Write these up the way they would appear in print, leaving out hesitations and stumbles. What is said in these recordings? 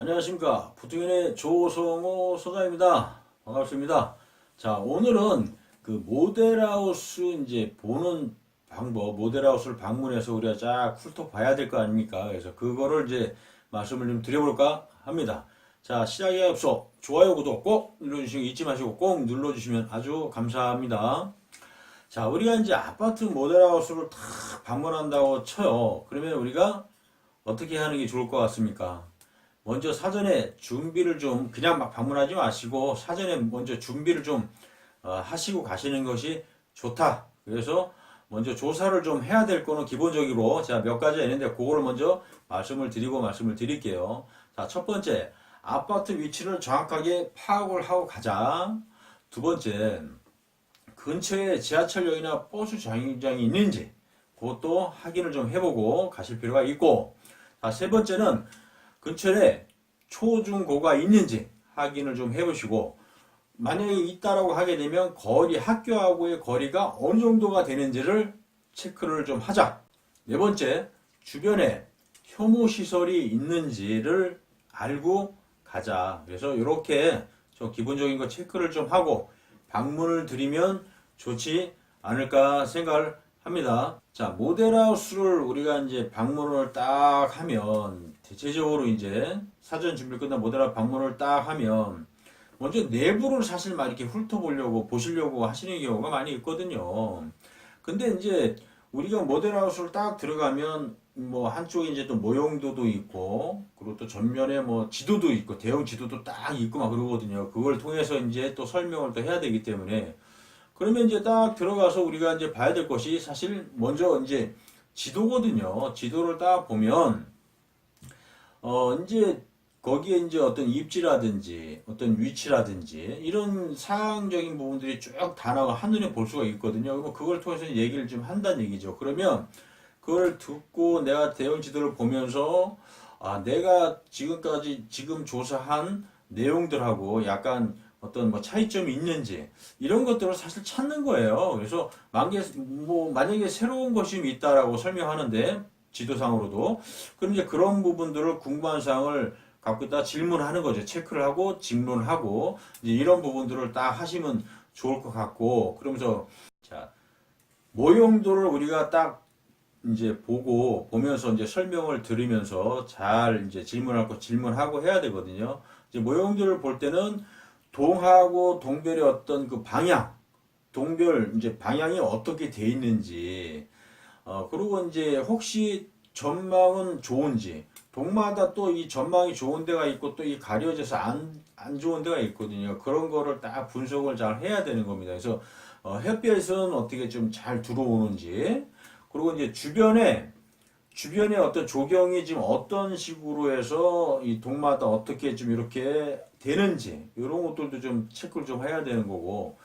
안녕하십니까. 부통인의 조성호 소장입니다. 반갑습니다. 자, 오늘은 그 모델하우스 이제 보는 방법, 모델하우스를 방문해서 우리가 쫙 훑어봐야 될 거 아닙니까? 그래서 그거를 이제 말씀을 좀 드려볼까 합니다. 자, 시작에 앞서 좋아요, 구독 꼭 눌러주시고 잊지 마시고 꼭 눌러주시면 아주 감사합니다. 자, 우리가 이제 아파트 모델하우스를 탁 방문한다고 쳐요. 그러면 우리가 어떻게 하는 게 좋을 것 같습니까? 먼저 사전에 준비를 좀 그냥 막 방문하지 마시고 사전에 먼저 준비를 좀 하시고 가시는 것이 좋다. 그래서 먼저 조사를 좀 해야 될 거는 기본적으로 제가 몇 가지가 있는데 그거를 먼저 말씀을 드릴게요. 자, 첫 번째, 아파트 위치를 정확하게 파악을 하고 가자. 두 번째, 근처에 지하철역이나 버스 정류장이 있는지 그것도 확인을 좀 해보고 가실 필요가 있고, 자, 세 번째는 근처에 초중고가 있는지 확인을 좀 해보시고, 만약에 있다라고 하게 되면 학교하고의 거리가 어느 정도가 되는지를 체크를 좀 하자. 네 번째, 주변에 혐오시설이 있는지를 알고 가자. 그래서 이렇게 좀 기본적인 거 체크를 좀 하고 방문을 드리면 좋지 않을까 생각을 합니다. 자, 모델하우스를 우리가 이제 방문을 딱 하면, 대체적으로 이제 사전 준비 끝난 모델하우스 방문을 딱 하면, 먼저 내부를 사실 막 이렇게 훑어보려고, 보시려고 하시는 경우가 많이 있거든요. 근데 이제 우리가 모델하우스를 딱 들어가면, 뭐 한쪽에 이제 또 모형도도 있고, 그리고 또 전면에 뭐 지도도 있고, 대형 지도도 딱 있고 막 그러거든요. 그걸 통해서 이제 또 설명을 또 해야 되기 때문에, 그러면 이제 딱 들어가서 우리가 이제 봐야 될 것이 사실 먼저 이제 지도거든요. 지도를 딱 보면, 이제 거기에 이제 어떤 입지라든지 어떤 위치라든지 이런 사항적인 부분들이 쭉 다 나와 한눈에 볼 수가 있거든요. 그럼 그걸 통해서 얘기를 좀 한다는 얘기죠. 그러면 그걸 듣고 내가 대형 지도를 보면서 내가 지금 조사한 내용들하고 약간 어떤 뭐 차이점이 있는지 이런 것들을 사실 찾는 거예요. 그래서 만약에 새로운 것이 있다라고 설명하는데 지도상으로도 그럼 이제 그런 부분들을 궁금한 사항을 갖고 있다 질문하는 거죠. 체크를 하고 질문하고 이제 이런 부분들을 딱 하시면 좋을 것 같고, 그러면서 자, 모형도를 우리가 딱 이제 보면서 이제 설명을 들으면서 잘 이제 질문하고 해야 되거든요. 이제 모형들을 볼 때는 동하고 동별의 어떤 그 동별 이제 방향이 어떻게 돼 있는지, 그리고 이제 혹시 전망은 좋은지, 동마다 또 이 전망이 좋은 데가 있고 또 이 가려져서 안 좋은 데가 있거든요. 그런 거를 딱 분석을 잘 해야 되는 겁니다. 그래서 햇볕은 어떻게 좀 잘 들어오는지, 그리고 이제 주변에 어떤 조경이 지금 어떤 식으로 해서 이 동마다 어떻게 좀 이렇게 되는지 이런 것들도 좀 체크를 좀 해야 되는 거고,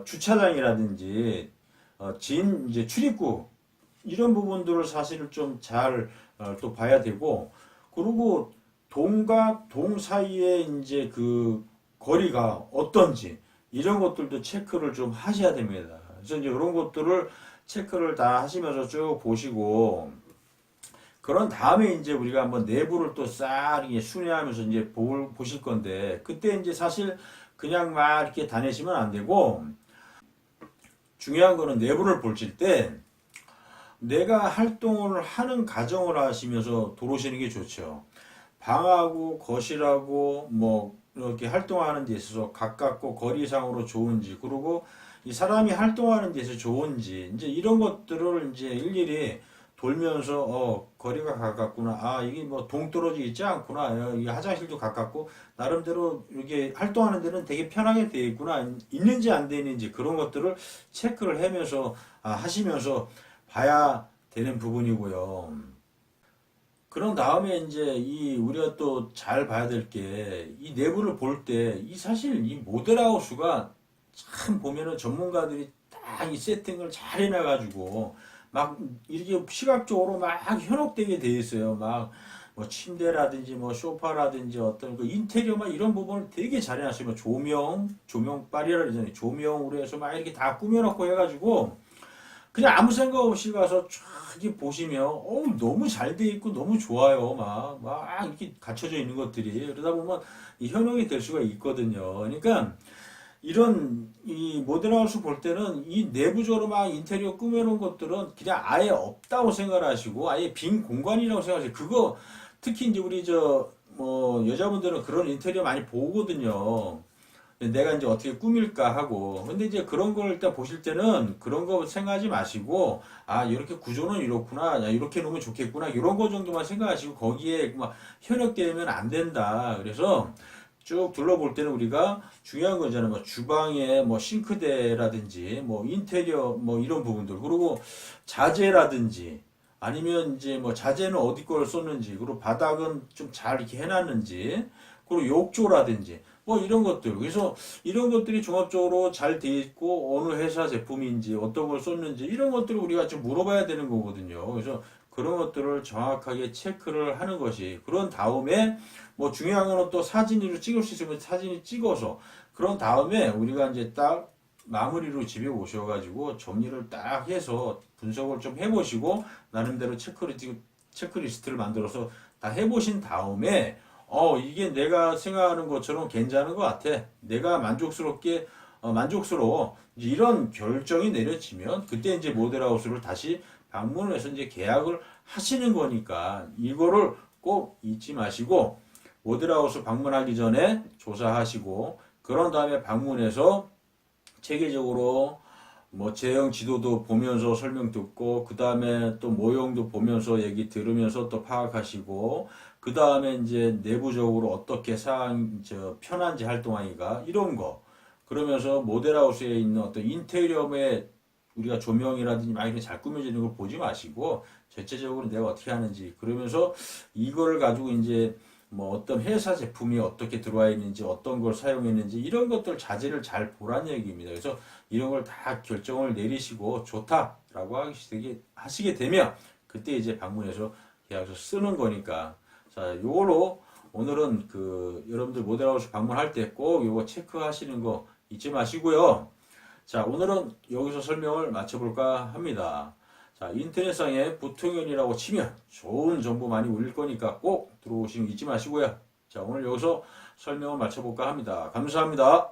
주차장이라든지 이제 출입구 이런 부분들을 사실은 좀 잘 또 봐야 되고, 그리고 동과 동 사이에 이제 그 거리가 어떤지 이런 것들도 체크를 좀 하셔야 됩니다. 그래서 이제 이런 것들을 체크를 다 하시면서 쭉 보시고, 그런 다음에 이제 우리가 한번 내부를 또 싹 순회하면서 이제 보실 건데, 그때 이제 사실 그냥 막 이렇게 다니시면 안 되고, 중요한 거는 내부를 보실 때 내가 활동을 하는 가정을 하시면서 들어오시는 게 좋죠. 방하고 거실하고 뭐 이렇게 활동하는 데 있어서 가깝고 거리상으로 좋은지, 그리고 이 사람이 활동하는 데서 좋은지, 이제 이런 것들을 이제 일일이 돌면서 거리가 가깝구나, 이게 뭐 동떨어져 있지 않구나, 이 화장실도 가깝고 나름대로 이게 활동하는 데는 되게 편하게 되어 있구나, 있는지 안 되는지 그런 것들을 체크를 하면서 하시면서 봐야 되는 부분이고요. 그런 다음에 이제 우리가 또 잘 봐야 될 게, 이 내부를 볼 때 이 사실 이 모델하우스가 참 보면은 전문가들이 딱 이 세팅을 잘 해놔가지고 막 이렇게 시각적으로 막 현혹되게 돼 있어요. 막 뭐 침대라든지 뭐 소파라든지 어떤 그 인테리어 막 이런 부분을 되게 잘 해놨어요. 뭐 조명빨이라 그러잖아요. 조명으로 해서 막 이렇게 다 꾸며놓고 해가지고 그냥 아무 생각 없이 가서 쫙 이렇게 보시면, 너무 잘 돼 있고 너무 좋아요. 막 이렇게 갖춰져 있는 것들이. 그러다 보면 이 현혹이 될 수가 있거든요. 그러니까 이 모델하우스 볼 때는 이 내부적으로 막 인테리어 꾸며놓은 것들은 그냥 아예 없다고 생각을 하시고 아예 빈 공간이라고 생각하세요. 그거 특히 이제 우리 여자분들은 그런 인테리어 많이 보거든요. 내가 이제 어떻게 꾸밀까 하고. 근데 이제 그런 걸 일단 보실 때는 그런 거 생각하지 마시고, 이렇게 구조는 이렇구나. 야, 이렇게 놓으면 좋겠구나. 이런 거 정도만 생각하시고, 거기에 막 현혹되면 안 된다. 그래서 쭉 둘러볼 때는 우리가 중요한 거잖아요. 뭐 주방에 뭐 싱크대라든지, 뭐 인테리어 뭐 이런 부분들. 그리고 자재라든지, 아니면 이제 뭐 자재는 어디 걸 썼는지, 그리고 바닥은 좀 잘 이렇게 해놨는지, 그리고 욕조라든지, 뭐 이런 것들. 그래서 이런 것들이 종합적으로 잘 돼 있고 어느 회사 제품인지 어떤 걸 썼는지 이런 것들을 우리가 좀 물어봐야 되는 거거든요. 그래서 그런 것들을 정확하게 체크를 하는 것이 그런 다음에 뭐 중요한 거는 또 사진으로 찍을 수 있으면 사진을 찍어서 그런 다음에 우리가 이제 딱 마무리로 집에 오셔가지고 정리를 딱 해서 분석을 좀 해보시고 나름대로 체크리스트를 만들어서 다 해보신 다음에 이게 내가 생각하는 것처럼 괜찮은 것 같아. 내가 만족스러워. 이제 이런 결정이 내려지면, 그때 이제 모델하우스를 다시 방문을 해서 이제 계약을 하시는 거니까, 이거를 꼭 잊지 마시고, 모델하우스 방문하기 전에 조사하시고, 그런 다음에 방문해서 체계적으로 뭐 제형 지도도 보면서 설명 듣고 그 다음에 또 모형도 보면서 얘기 들으면서 또 파악하시고 그 다음에 이제 내부적으로 어떻게 편한지 활동하기가 이런 거 그러면서 모델하우스에 있는 어떤 인테리어에 우리가 조명이라든지 막 이렇게 잘 꾸며지는 걸 보지 마시고 전체적으로 내가 어떻게 하는지 그러면서 이거를 가지고 이제 뭐 어떤 회사 제품이 어떻게 들어와 있는지 어떤 걸 사용했는지 이런 것들 자재를 잘 보란 얘기입니다. 그래서 이런 걸 다 결정을 내리시고 좋다라고 하시게 되면 그때 이제 방문해서 계약서 쓰는 거니까 자 요거로 오늘은 여러분들 모델하우스 방문할 때 꼭 요거 체크하시는 거 잊지 마시고요. 자 오늘은 여기서 설명을 마쳐볼까 합니다. 자, 인터넷상에 부통연이라고 치면 좋은 정보 많이 올릴 거니까 꼭 들어오시는 거 잊지 마시고요. 자, 오늘 여기서 설명을 마쳐볼까 합니다. 감사합니다.